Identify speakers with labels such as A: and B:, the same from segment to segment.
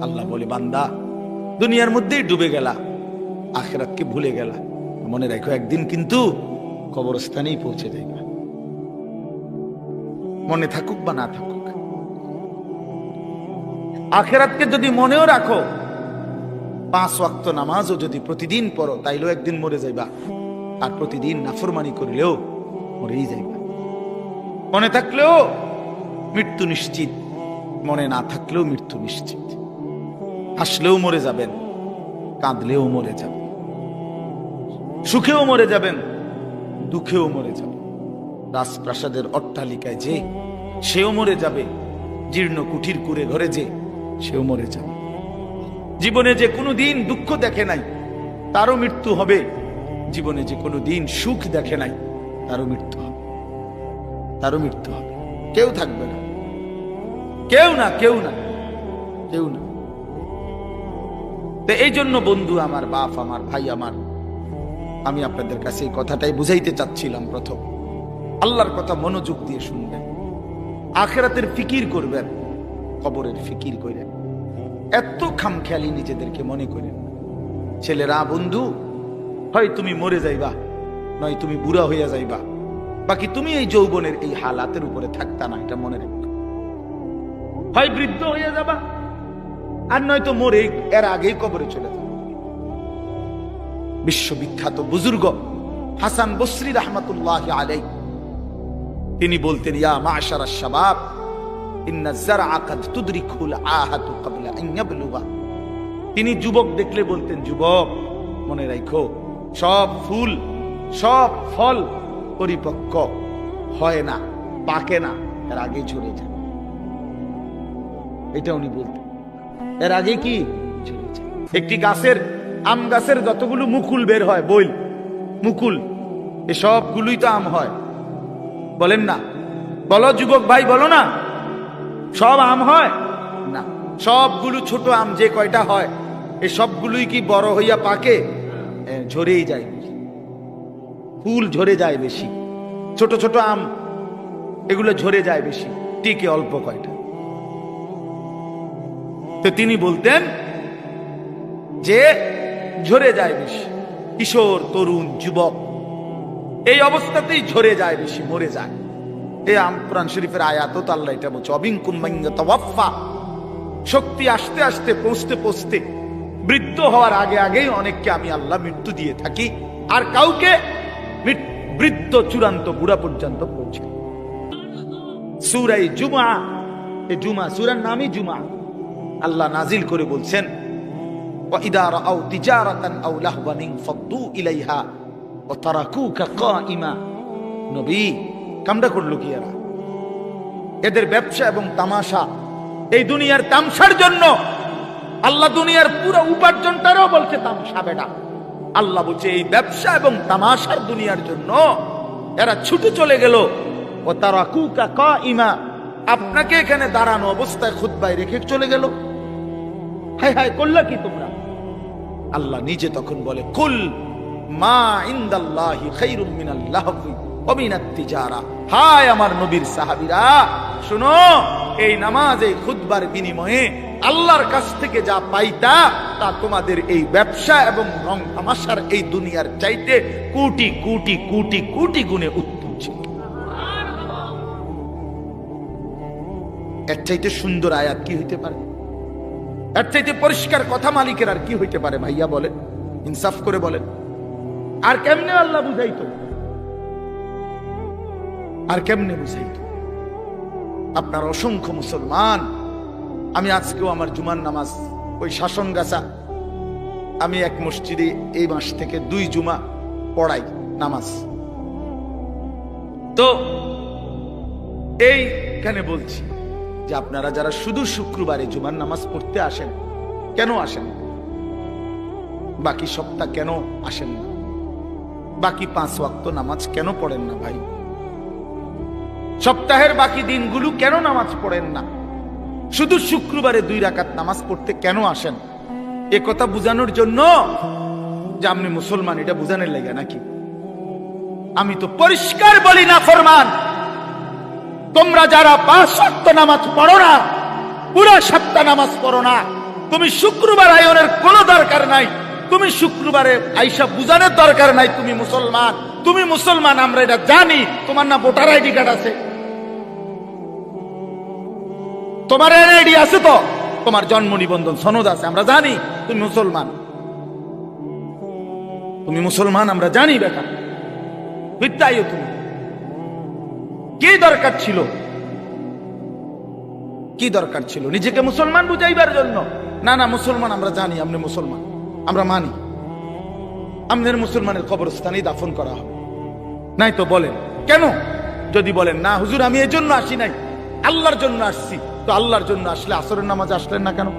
A: আল্লাহ বলে, বান্দা দুনিয়ার মধ্যেই ডুবে গেলা, আখিরাতকে ভুলে গেলা, মনে রাখো একদিন কিন্তু কবরস্থানেই পৌঁছে যাইবা। মনে থাকুক বা না থাকুক, আখিরাতকে যদি মনেও রাখো, 5 ওয়াক্ত নামাজও যদি প্রতিদিন পড়ো, তাইলেও একদিন মরে যাইবা। আর প্রতিদিন নাফরমানি করলেও মরেই যাইবা। মনে থাকলেও মৃত্যু নিশ্চিত, মনে না থাকলেও মৃত্যু নিশ্চিত। হাসলেও মরে যাবেন, কাঁদলেও মরে যাবেন, সুখেও মরে যাবেন, দুঃখেও মরে যাবেন। রাজপ্রাসাদের অট্টালিকায় যে, সেও মরে যাবে। জীর্ণ কুঠির কুড়ে ঘরে যে, সেও মরে যাবে। জীবনে যে কোনো দিন দুঃখ দেখে নাই, তারও মৃত্যু হবে। জীবনে যে কোনো দিন সুখ দেখে নাই, তারও মৃত্যু হবে। তারও মৃত্যু হবে। কেউ থাকবে না, কেউ না, কেউ না, কেউ না। তো এই জন্য বন্ধু আমার, বাপ আমার, ভাই আমার, আমি আপনাদের কাছে এই কথাটাই বুঝাইতে চাচ্ছিলাম। প্রথম, আল্লাহর কথা মনোযোগ দিয়ে শুনবেন, আখিরাতের ফিকির করবেন, কবরের ফিকির করেন। এত খামখেয়ালি নিজেদেরকে মনে করেন। ছেলেরা, বন্ধু, হয় তুমি মরে যাইবা, নয় তুমি বুড়া হইয়া যাইবা। বাকি তুমি এই যৌবনের এই হালাতের উপরে থাকতা না, এটা মনে রাখবে। হয় বৃদ্ধ হইয়া যাবা, আর নয়তো মরে এর আগেই কবরে চলে যাবে। বিশ্ববিখ্যাত বুজুর্গ হাসান বসরি রাহমাতুল্লাহ আলাইহি, তিনি বলতেন, ইয়া মাশারাশ শাবাব ইন্না যারআ কাদ তুদরিকুল আহাতু ক্বাবলা আন ইয়াবলুগা। তিনি যুবক দেখলে বলতেন, যুবক মনে রাখো, সব ফুল, সব ফল পরিপক্ক হয় না, পাকে না, এর আগে ঝরে যায়। এটা উনি বলতেন, এর আগে কি ঝরে যায়। একটি গাছের, আম গাছের যতগুলো মুকুল বের হয়, বইল মুকুল, এ সবগুলোই তো আম হয়, বলেন না? বলো যুবক ভাই, বলো না, সব আম হয় না। সবগুলো ছোট আম যে কয়টা হয়, এই সবগুলোই কি বড় হইয়া পাকে? ঝরেই যায়, ফুল ঝরে যায় বেশি। ছোট ছোট আম এগুলো ঝরে যায় বেশি, টিকে অল্প কয়টা। তো তিনি বলতেন যে ঝরে যায় বেশি। কিশোর, তরুণ, যুবক এই অবস্থাতেই ঝরে যায় বেশি, মরে যায়। এই কোরআন শরীফের আয়াত তো আল্লাহ এটা বলছে, অবিনকুম মান ইয়াতাওয়াফা। শক্তি আসতে আসতে, পৌঁছতে পৌঁছতে, বৃদ্ধ হওয়ার আগে আগেই অনেককে আমি আল্লাহ মৃত্যু দিয়ে থাকি, আর কাউকে বৃদ্ধ চূড়ান্ত বুড়া পর্যন্ত পৌঁছে। সূরা জুমা, এই জুমা সূরার নামই জুমা, আল্লাহ নাজিল করে বলছেন, ওয়া ইদা রাআউ তিজারাতান আও লাহওয়ান ফাদ্দু ইলাইহা ওয়া তারাকুকা কাইমা। নবী, কামটা করলো কি এরা? এদের ব্যবসা এবং তামাশা, এই দুনিয়ার তামসার জন্য আল্লাহ দুনিয়ার পুরো উপার্জনটারও বলছে তামসা। বেটা, আল্লাহ বলছে এই ব্যবসা এবং তামাশার দুনিয়ার জন্য এরা ছুটে চলে গেল। ও তারাকুকা কাইমা, আপনাকে এখানে দাঁড়ানো অবস্থায় খুতবায় রেখে চলে গেল। হায় হায়, করলা কি তোমরা? আল্লাহ নিজে তখন বলে, কুল মা ইনদাল্লাহি খায়রুম মিনাল লাহবি ওয়া মিনাত তিজারা। হায় আমার নবীর সাহাবীরা, শুনো, এই নামাজ, এই খুতবার বিনিময়ে আল্লাহর কাছ থেকে যা পাইতা, তা তোমাদের এই ব্যবসা এবং রং তামাশার এই দুনিয়ার চাইতে কোটি কোটি কোটি কোটি গুণে উত্তম ছিল। এর চাইতে সুন্দর আয়াত কি হইতে পারে? এর চাইতে পরিষ্কার কথা মালিকের আর কি হইতে পারে? ভাইয়া বলেন, ইনসাফ করে বলেন। আর কেমনে আল্লাহ বুঝাইতো? আর কেমনে বুঝাইতো? আপনার অসংখ্য মুসলমান, আমি আজকেও আমার জুমার নামাজ ওই শাসনগাছা, আমি এক মসজিদে এই মাস থেকে 2 জুমা পড়াই নামাজ। তো এইখানে বলছি যে আপনারা যারা শুধু শুক্রবারে জুমার নামাজ পড়তে আসেন, কেন আসেন? বাকি সপ্তাহ কেন আসেন না? বাকি 5 ওয়াক্ত নামাজ কেন পড়েন না ভাই? সপ্তাহের বাকি দিনগুলো কেন নামাজ পড়েন না? শুধু শুক্রবারে 2 রাকাত নামাজ পড়তে কেন আসেন? এ কথা বুঝানোর জন্য যে আপনি মুসলমান, এটা বুঝানোর লাগে নাকি? আমি তো পরিষ্কার বলি না ফরমান, তোমরা যারা 5 ওয়াক্ত নামাজ পড়ো না, পুরো সপ্তাহ নামাজ পড়ো না, তুমি শুক্রবার আয়োনের কোনো দরকার নাই, তুমি শুক্রবারে আইসা বুঝানোর দরকার নাই তুমি মুসলমান, তুমি মুসলমান আমরা এটা জানি। তোমার না ভোটার আইডি কার্ড আছে, তোমার এনআইডি আছে, তো তোমার জন্ম নিবন্ধন সনদ আছে, আমরা জানি তুমি মুসলমান, তুমি মুসলমান আমরা জানি। বেটা মিথ্যাইও তুমি, কি দরকার ছিল, কি দরকার ছিল নিজেকে মুসলমান বুঝাইবার জন্য? না না, মুসলমান আমরা জানি, আপনি মুসলমান আমরা মানি, আমাদের মুসলমানের কবরস্থানেই দাফন করা হবে। নাই তো বলেন কেন? যদি বলেন না হুজুর আমি এই জন্য আসি নাই, আল্লাহর জন্য আসছি, তো আল্লাহর জন্য আসলে আসরের নামাজে আসলেন না কেন?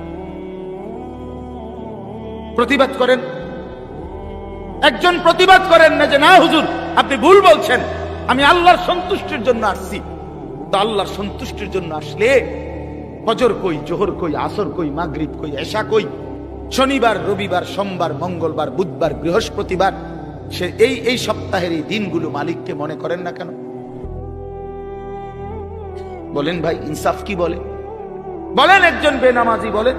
A: প্রতিবাদ করেন, একজন প্রতিবাদ করেন না যে না হুজুর আপনি ভুল বলছেন, আমি আল্লাহর সন্তুষ্টির জন্য আসছি। তো আল্লাহর সন্তুষ্টির জন্য আসলে ফজর কই, জোহর কই, আসর কই, মাগরিব কই, এশা কই, শনিবার, রবিবার, সোমবার, মঙ্গলবার, বুধবার, বৃহস্পতিবার, সে এই সপ্তাহের এই দিনগুলো মালিককে মনে করেন না কেন? বলেন ভাই, ইনসাফ কি বলে? বলেন একজন বেনামাজি বলেন,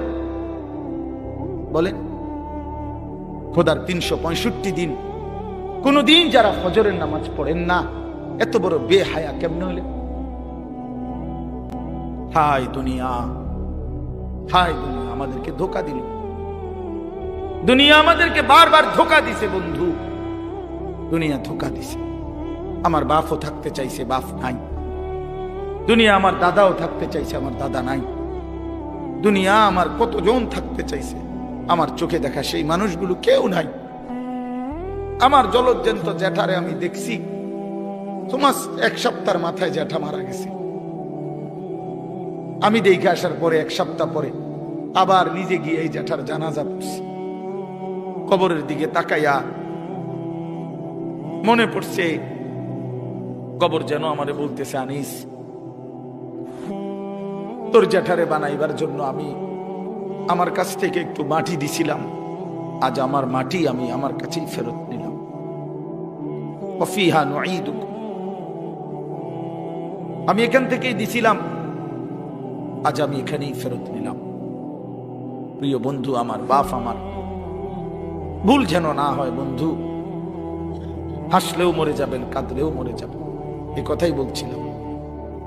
A: বলেন খোদার 365 দিন কোনদিন যারা ফজরের নামাজ পড়েন না, এত বড় বেহায়া কেমনে হলে? হায় দুনিয়া, হায় দুনিয়া আমাদেরকে ধোঁকা দিল, দুনিয়া আমাদেরকে বারবার ধোঁকা দিছে বন্ধু, দুনিয়া ধোঁকা দিছে। আমার বাপও থাকতে চাইছে, বাপ নাই। দুনিয়া আমার দাদাও থাকতে চাইছে, আমার দাদা নাই। দুনিয়া আমার কতজন থাকতে চাইছে, আমার চোখে দেখা সেই মানুষগুলো কেউ নাই। আমার জলজ্জন্ত জ্যাঠারে আমি দেখছি, তোমার 1 সপ্তাহের মাথায় জ্যাঠা মারা গেছে। আমি দেখে আসার পরে 1 সপ্তাহ পরে আবার নিজে গিয়ে এই জ্যাঠার জানাজা পড়ছি। কবরের দিকে তাকাইয়া মনে পড়ছে কবর যেন আমারে বলতেছে, আনিস তোর জ্যাঠারে বানাইবার জন্য আমি আমার কাছ থেকে একটু মাটি দিছিলাম, আজ আমার মাটি আমি আমার কাছেই ফেরত নিলাম। ওয়াফিহা নুঈদুকুম, আমি এখান থেকেই দিছিলাম, আজ আমি এখানেই ফেরত নিলাম। প্রিয় বন্ধু আমার, বাপ আমার, ভুল যেন না হয় বন্ধু। হাসলেও মরে যাবেন, কাঁদলেও মরে যাবেন, এই কথাই বলছিলাম।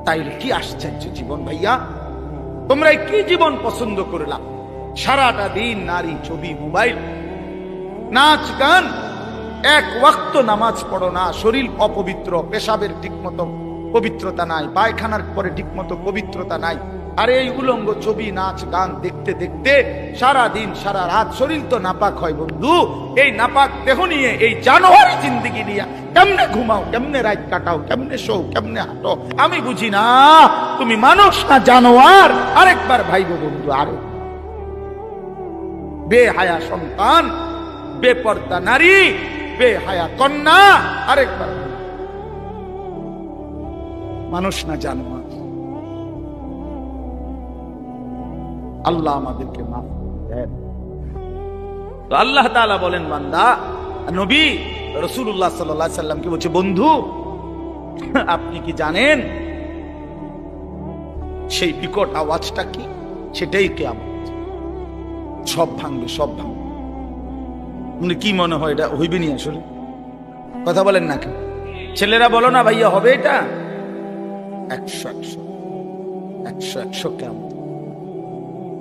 A: তাইলে কি আশ্চর্য জীবন ভাইয়া, তোমরা কি জীবন পছন্দ করলাম? সারাটা দিন নারী, ছবি, মোবাইল, নাচ গান, 1 ওয়াক্ত নামাজ পড়ো না, শরীর অপবিত্র, পেশাবের ঠিকমতো পবিত্রতা নাই, পায়খানার পরে ঠিকমতো পবিত্রতা নাই। আর এই উলঙ্গ ছবি, নাচ গান দেখতে দেখতে সারা দিন সারা রাত শরীর তো নাপাক হয় বন্ধু। এই নাপাক দেহ নিয়ে, এই জানোয়ারি জিন্দেগি নিয়ে কেমনে ঘুমাও, কেমনে রাত কাটাও, কেমনে শো, কেমনে হাঁটো? আমি বুঝি না তুমি মানুষ না জানোয়ার। আরেকবার ভাইবো বন্ধু, আরো বেহায়া সন্তান, বেপর্দা নারী, বেহায়া কন্যা, আরেকবার মানুষ না জানোয়ার। আল্লাহ আমাদেরকে মাফ দেন। তো আল্লাহ তাআলা বলেন, বান্দা নবী রাসূলুল্লাহ সাল্লাল্লাহু আলাইহি সাল্লামকে বলছে, বন্ধু আপনি কি জানেন সেই বিকট আওয়াজটা কি? সেটাই কিয়ামত। সব ভাঙবে, সব ভাঙবে। মানে কি মনে হয় এটা হইবে নি? আসলে কথা বলেন না কেন? ছেলেরা বলো না ভাইয়া, হবে এটা 100 কিয়ামত,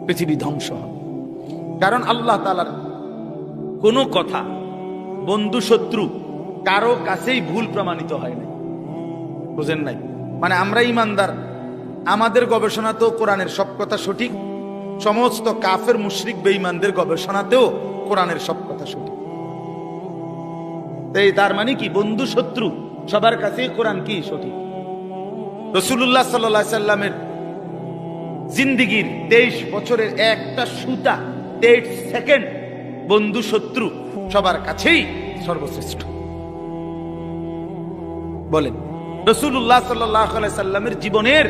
A: পৃথিবী ধ্বংস হবে। কারণ আল্লাহ তাআলার কোন কথা বন্ধু শত্রু কারো কাছেই ভুল প্রমাণিত হয় না, বুঝেন নাই? মানে আমরা ইমানদার, আমাদের গবেষণাতেও কোরআনের সব কথা সঠিক, সমস্ত কাফের মুশরিক বেঈমানদের গবেষণাতেও কোরআনের সব কথা সঠিক। তার মানে কি, বন্ধু শত্রু সবার কাছেই কোরআন কি সঠিক। রাসূলুল্লাহ সাল্লাল্লাহু আলাইহি সাল্লামের জিন্দেগীর 23 বছরের একটা সুতা, 23 সেকেন্ড বন্ধু শত্রু সবার কাছেই সর্বশ্রেষ্ঠ। বলেন, রাসূলুল্লাহ সাল্লাল্লাহু আলাইহি সাল্লামের জীবনের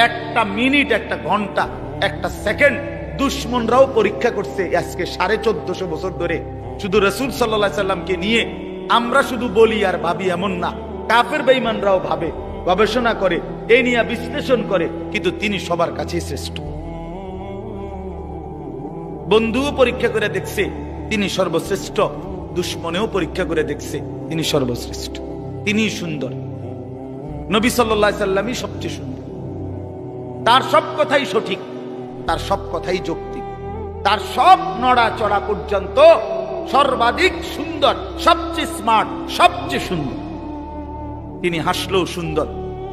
A: একটা মিনিট, একটা ঘন্টা, একটা সেকেন্ড দুশমনরাও পরীক্ষা করছে। আজকে 1450 বছর ধরে শুধু রাসূল সাল্লাল্লাহু আলাইহি সাল্লামকে নিয়ে আমরা শুধু বলি আর ভাবি এমন না, কাফের বেঈমানরাও ভাবে, গবেষণা করে, এই নিয়ে বিশ্লেষণ করে, কিন্তু তিনি সবার কাছেই শ্রেষ্ঠ। বন্ধুও পরীক্ষা করে দেখছে তিনি সর্বশ্রেষ্ঠ, দুশ্মনেও পরীক্ষা করে দেখছে তিনি সর্বশ্রেষ্ঠ, তিনি সুন্দর। নবী সাল্লাল্লাহু আলাইহি সাল্লামই সবচেয়ে সুন্দর। তার সব কথাই সঠিক, তার সব কথাই যৌক্তিক, তার সব নড়াচড়া পর্যন্ত সর্বাধিক সুন্দর, সবচেয়ে স্মার্ট, সবচেয়ে সুন্দর। তিনি হাসলেও সুন্দর,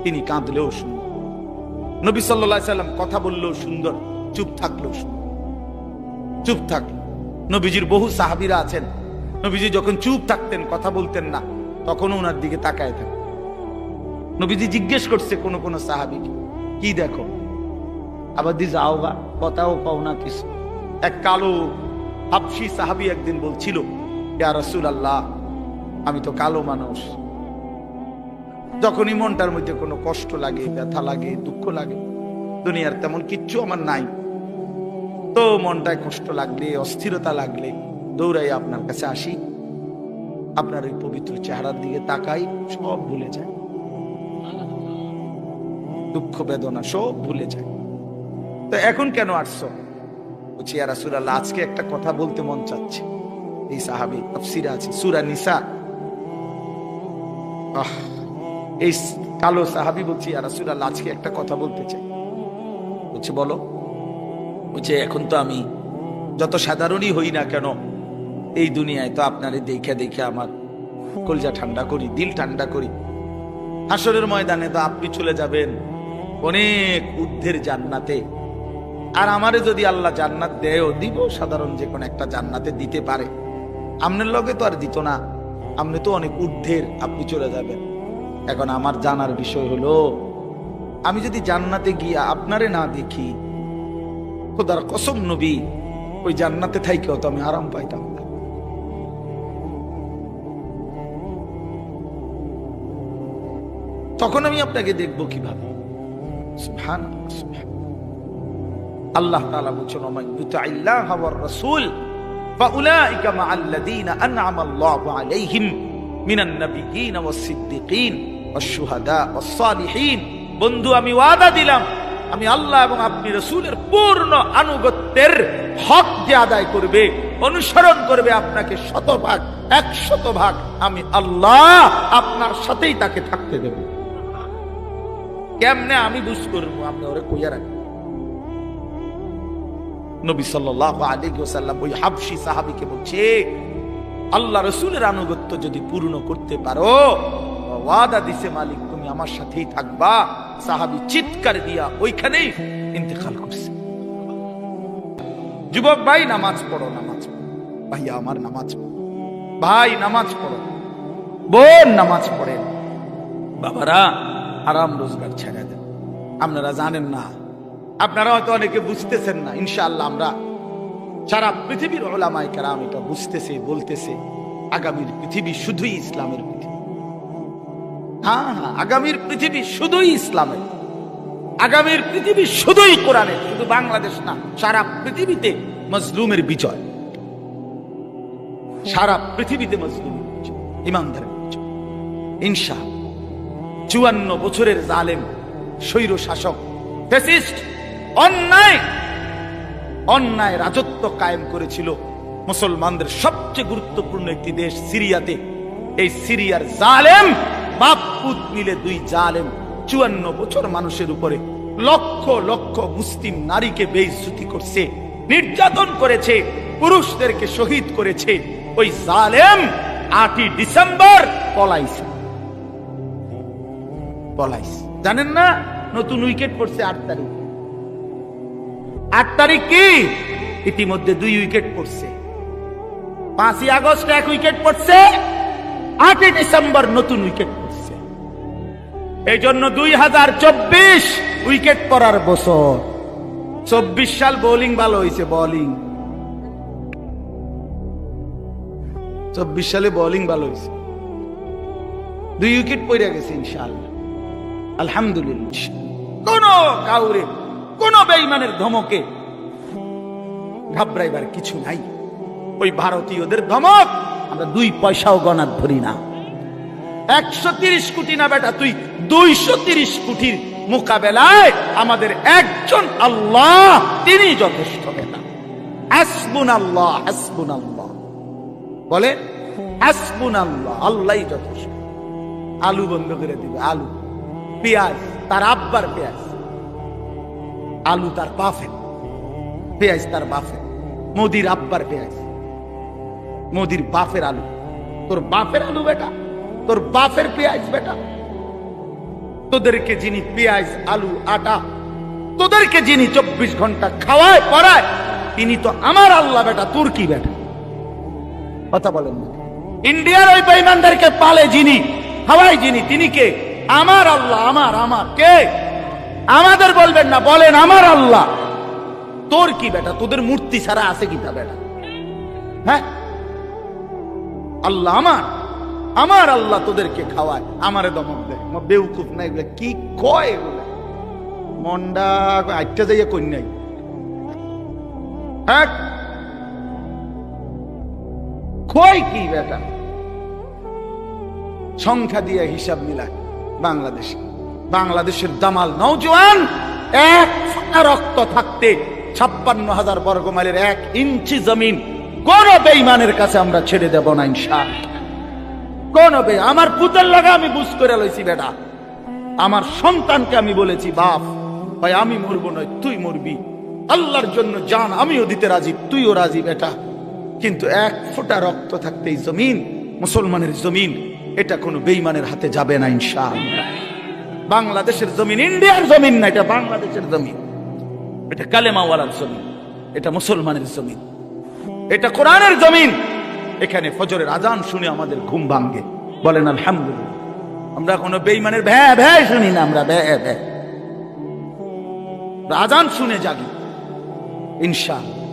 A: তিনি কাঁদলেও সুন্দর। নবী সাল্লাল্লাহু আলাইহি সাল্লাম কথা বললেও সুন্দর, চুপ থাকলেও সুন্দর। চুপ থাকলে নবীজির বহু সাহাবীরা আছেন, নবীজি যখন চুপ থাকতেন, কথা বলতেন না, তখনও ওনার দিকে তাকায় থাকতেন। নবীজি জিজ্ঞেস করছে কোন কোন সাহাবীকে, কি দেখো? আবার দি যাও গা, কথাও পাও না কিছু। এক কালো হাবশী সাহাবী একদিন বলছিল, ইয়া রাসূলুল্লাহ, আমি তো কালো মানুষ, যখনই মনটার মধ্যে কোনো কষ্ট লাগে, ব্যথা লাগে, দুঃখ লাগে, দুনিয়ার তেমন কিচ্ছু আমার নাই, তো মনটায় কষ্ট লাগলে, অস্থিরতা লাগলে দৌড়াই আপনার কাছে আসি, আপনার ওই পবিত্র চেহারার দিকে তাকাই, সব ভুলে যায়, দুঃখ বেদনা সব ভুলে যায়। তো এখন কেন আসছো? বলছি, ইয়া রাসূলুল্লাহ, আজকে একটা কথা বলতে মন চাচ্ছে। এই সাহাবী তাফসীরে আছে সূরা নিসা, এই কালো সাহাবী বলছি, ইয়া রাসূলুল্লাহ, আজকে একটা কথা বলতে চাই। বলছে, বলো। বলছে, এখন তো আমি যত সাধারণই হই না কেন, এই দুনিয়ায় তো আপনারে দেখে দেখে আমার কলজা ঠান্ডা করি, দিল ঠান্ডা করি। হাসরের ময়দানে তো আপনি চলে যাবেন অনেক ঊর্ধ্বের জান্নাতে, আর আমারে যদি আল্লাহ জান্নাত দেয়ও, দিব সাধারণ যে কোনো একটা জান্নাতে দিতে পারে, আপনার লগে তো আর দিত না, আপনি তো অনেক ঊর্ধ্বের, আপনি চলে যাবেন। এখন আমার জানার বিষয় হলো, আমি যদি জান্নাতে গিয়া আপনারে না দেখি, খোদার কসম নবী, ওই জান্নাতে থাইকেও তো আমি আরাম পাইতাম না। তখন আমি আপনাকে দেখবো কিভাবে? সুবহানাল্লাহ, সুবহানাল্লাহ। আল্লাহ তাআলা বলেছেন, ওয়া মান ইউতি'আল্লাহ ওয়ার রাসূল ফাউলাইকা মা'আল্লাযীনা আন'আমা আল্লাহু আলাইহিম মিনান নাবিয়্যিন ওয়াস সিদ্দীকিন ওয়াশ শুহাদা ওয়াস সালিহিন। বন্ধু, আমি ওয়াদা দিলাম, আমি আল্লাহ এবং আপনি রাসূলের পূর্ণ আনুগত্যের হক যে আদায় করবে, অনুসরণ করবে আপনাকে 100%, 100%, আমি আল্লাহ আপনার সাথেই তাকে থাকতে দেব। কেমনে আমি বুঝ করবো? আপনি ওরে কইয়া রাখবেন। নবী সাল্লাল্লাহু আলাইহি ওয়াসাল্লাম ওই হাবশী সাহাবীকে বলছে, আল্লাহ রাসূলের আনুগত্য যদি পূর্ণ করতে পারো, ওয়াদা দিছে মালিক তুমি আমার সাথেই থাকবা। সাহাবী চিৎকার দিয়া ওইখানেই ইন্তেকাল করছে। যুবক ভাই, নামাজ পড়ো, নামাজ পড়ো। ভাইয়া আমার, নামাজ পড়ো। ভাই, নামাজ পড়ো। বোন, নামাজ পড়েন। বাবারা, আরাম রোজগার ছেড়ে দেন। আপনারা জানেন না, আপনারা হয়তো অনেকে বুঝতেছেন না। ইনশাআল্লাহ আমরা সারা পৃথিবীর উলামায়ে কেরাম এটা বুঝতেছে, বলতেছে, আগামীর পৃথিবী শুধুই ইসলামের পৃথিবী। হ্যাঁ হ্যাঁ, আগামীর পৃথিবী শুধুই ইসলামের, আগামীর পৃথিবী শুধুই কোরআনের। শুধু বাংলাদেশ না, সারা পৃথিবীতে মজলুমের বিজয়, সারা পৃথিবীতে মজলুমের বিজয়, ইমানদারের বিজয় ইনশাআল্লাহ। 54 বছরের জালেম স্বৈর শাসক ফ্যাসিস্ট অন্যায় রাজত্ব কায়েম করেছিল মুসলমানদের সবচেয়ে গুরুত্বপূর্ণ একটি দেশ সিরিয়াতে। এই সিরিয়ার জালেম বাপ পুত মিলে, দুই জালেম 54 বছর মানুষের উপরে লক্ষ লক্ষ মুসলিম নারীকে বেইজ্জতি করছে, নির্যাতন করেছে, পুরুষদেরকে শহীদ করেছে। ওই জালেম 8ই ডিসেম্বর পলাইছে। জানেন না, নতুন উইকেট পড়ছে 8 তারিখ। 8 তারিখ কি? ইতিমধ্যে 2 উইকেট পড়ছে। 5ই আগস্ট 1 উইকেট পড়ছে, 8ই ডিসেম্বর নতুন উইকেট পড়ছে। এই জন্য 2024 উইকেট পড়ার বছর। 24 সাল বোলিং ভালো হয়েছে, বোলিং 24 সালে বোলিং ভালো হয়েছে, 2 উইকেট পড়ে গেছে ইনশাআল্লাহ, আলহামদুলিল্লাহ। কোন কাউরে, কোন বেঈমানের ধমকে ঘাবড়াইবার কিছু নাই। ওই ভারতীয়দের ধমক আমরা 2 পয়সাও গণাত ধরি না। 130 কোটি না বেটা, তুই 230 কোটির মোকাবেলায় আমাদের একজন আল্লাহ, তিনি যথেষ্ট বেটা। হাসবুনাল্লাহ, হাসবুনাল্লাহ বলে, হাসবুনাল্লাহ, আল্লাহই যথেষ্ট। আলু বন্ধ করে দিবে, আলু, পেঁয়াজ তার আব্বার পেঁয়াজ, আলু তার বাপের, পেঁয়াজ তার বাপের, মোদির আব্বার পেঁয়াজ, মোদির বাপের আলু, তোর বাপের আলু বেটা, তোর বাপের পেঁয়াজ বেটা। তোদেরকে যিনি পেঁয়াজ, আলু, আটা, তোদেরকে যিনি 24 ঘন্টা খাওয়ায় পড়ায়, তিনি তো আমার আল্লাহ বেটা, তোর কি বেটা? কথা বলেন না। ইন্ডিয়ার ওই বেঈমানদেরকে পালে যিনি, খাওয়ায় যিনি, তিনি কে? আমার আল্লাহ। আমার কে? আমাদের বলবেন না, বলেন আমার আল্লাহ। তোর কি বেটা? তোদের মূর্তি ছাড়া আছে কি তা বেটা? হ্যাঁ, আল্লাহ আমার আল্লাহ তোদেরকে খাওয়ায়, আমারে দমক দেয়। বেউকুফ নাই বলে কি কয় এগুলো? মন্ডা আটটা যাইয়া কই নাই। হ্যাঁ, কয় কি বেটা? সংখ্যা দিয়ে হিসাব মিলায় বাংলাদেশের দামাল নওজোয়ান এক ফোঁটা রক্ত থাকতে 56,000 বর্গ মাইলের 1 ইঞ্চি জমিন কোন বেঈমানের কাছে আমরা ছেড়ে দেব না ইনশাআল্লাহ। কোন আমার পুতের লাগা আমি বুঝ করে লইছি বেটা, আমার সন্তানকে আমি বলেছি, বাপ ভাই আমি মরবো নয় তুই মরবি, আল্লাহর জন্য জান আমিও দিতে রাজি, তুইও রাজি বেটা, কিন্তু 1 ফোঁটা রক্ত থাকতে এই জমিন, মুসলমানের জমিন, এটা কোনো বেঈমানের হাতে যাবে না ইনশাআল্লাহ। বাংলাদেশের জমিন ইন্ডিয়ার জমিন না, এটা বাংলাদেশের জমিন, এটা কালেমাওয়ালার জমিন, এটা মুসলমানের জমিন, এটা কোরআনের জমিন। এখানে ফজরের আজান শুনে আমাদের ঘুম ভাঙ্গে, বলেন আলহামদুলিল্লাহ। আমরা কোনো বেঈমানের ভ্যা ভ্যা শুনি না, আমরা ভ্যা ভ্যা, আজান শুনে জাগি ইনশাআল্লাহ।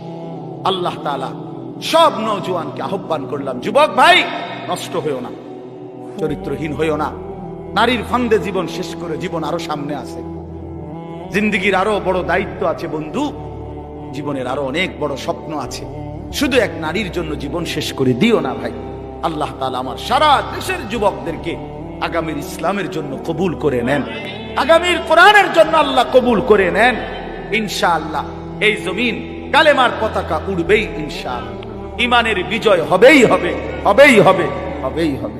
A: আল্লাহ তাআলা সব নওজোয়ানকে আহ্বান করলাম, যুবক ভাই নষ্ট হইও না, চরিত্রহীন হইও না, নারীর ফান্দে জীবন শেষ করে জীবন আরো সামনে আছে, জিন্দেগির আরো বড় দায়িত্ব আছে বন্ধু, জীবনের আরো অনেক বড় স্বপ্ন আছে, শুধু এক নারীর জন্য জীবন শেষ করে দিও না ভাই। আল্লাহ তাআলা আমার সারা দেশের যুবকদেরকে আগামীর ইসলামের জন্য কবুল করে নেন, আগামীর কোরআনের জন্য আল্লাহ কবুল করে নেন ইনশাআল্লাহ। এই জমিন কালেমার পতাকা উড়বেই ইনশাআল্লাহ, ঈমানের বিজয় হবেই হবে, হবেই হবে, হবেই হবে।